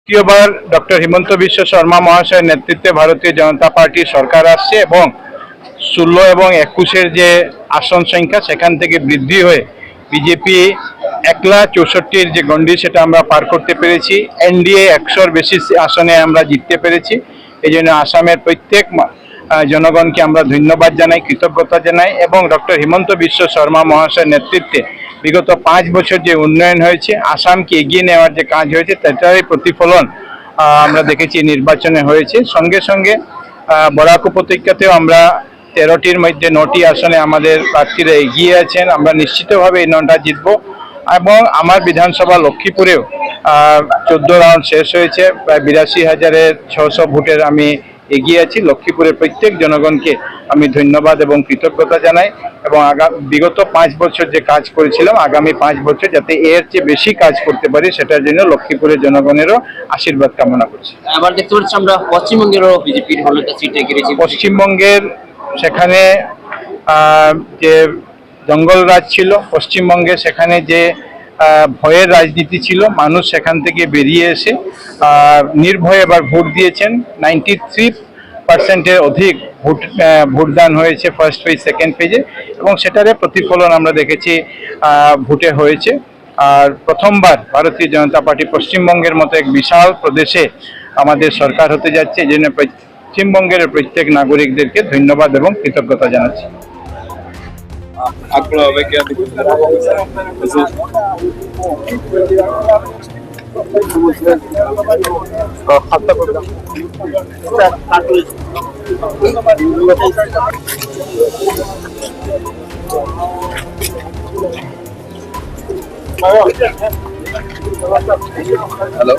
দ্বিতীয়বার ডক্টর হিমন্ত বিশ্ব শর্মা মহাশয়ের নেতৃত্বে ভারতীয় জনতা পার্টি সরকার আসছে এবং 16 এবং 21-এর যে আসন সংখ্যা সেখান থেকে বৃদ্ধি হয়ে বিজেপি 1,64,র যে গণ্ডি সেটা আমরা পার করতে পেরেছি। এনডিএ 100-র বেশি আসনে আমরা জিততে পেরেছি। এই জন্য আসামের প্রত্যেক জনগণকে আমরা ধন্যবাদ জানাই, কৃতজ্ঞতা জানাই এবং ডক্টর হিমন্ত বিশ্ব শর্মা মহাশয়ের নেতৃত্বে বিগত 5 বছর যে উন্নয়ন হয়েছে, আসামকে এগিয়ে নেওয়ার যে কাজ হয়েছে তারই প্রতিফলন আমরা দেখেছি নির্বাচনে হয়েছে। সঙ্গে সঙ্গে বরাক উপত্যকাতেও আমরা 13টির মধ্যে 9টি আসনে আমাদের প্রার্থীরা এগিয়ে আছেন। আমরা নিশ্চিতভাবে এই 9টা জিতব এবং আমার বিধানসভা লক্ষ্মীপুরেও 14 রাউন্ড শেষ হয়েছে, প্রায় 82,600 ভোটের আমি এগিয়ে আছি। লক্ষ্মীপুরের প্রত্যেক জনগণকে আমি ধন্যবাদ এবং কৃতজ্ঞতা জানাই এবং বিগত 5 বছর যে কাজ করেছিলাম আগামী 5 বছর যাতে এর চেয়ে বেশি কাজ করতে পারি সেটার জন্য লক্ষ্মীপুরের জনগণেরও আশীর্বাদ কামনা করছি। আবার দেখতে পাচ্ছি আমরা পশ্চিমবঙ্গেরও বিজেপির ভালো একটা সিট এগিয়েছি। পশ্চিমবঙ্গের সেখানে যে জঙ্গলরাজ ছিল, পশ্চিমবঙ্গে সেখানে যে ভয়ের রাজনীতি ছিল, মানুষ সেখান থেকে বেরিয়ে এসে নির্ভয়ে এবার ভোট দিয়েছেন। 93%-এর অধিক ভোটদান হয়েছে ফার্স্ট ফেজ, সেকেন্ড ফেজে এবং সেটারে প্রতিফলন আমরা দেখেছি ভোটে হয়েছে। আর প্রথমবার ভারতীয় জনতা পার্টি পশ্চিমবঙ্গের মতো এক বিশাল প্রদেশে আমাদের সরকার হতে যাচ্ছে। এই জন্য পশ্চিমবঙ্গের প্রত্যেক নাগরিকদেরকে ধন্যবাদ এবং কৃতজ্ঞতা জানাচ্ছি। আগ্রহ হবে কি হ্যালো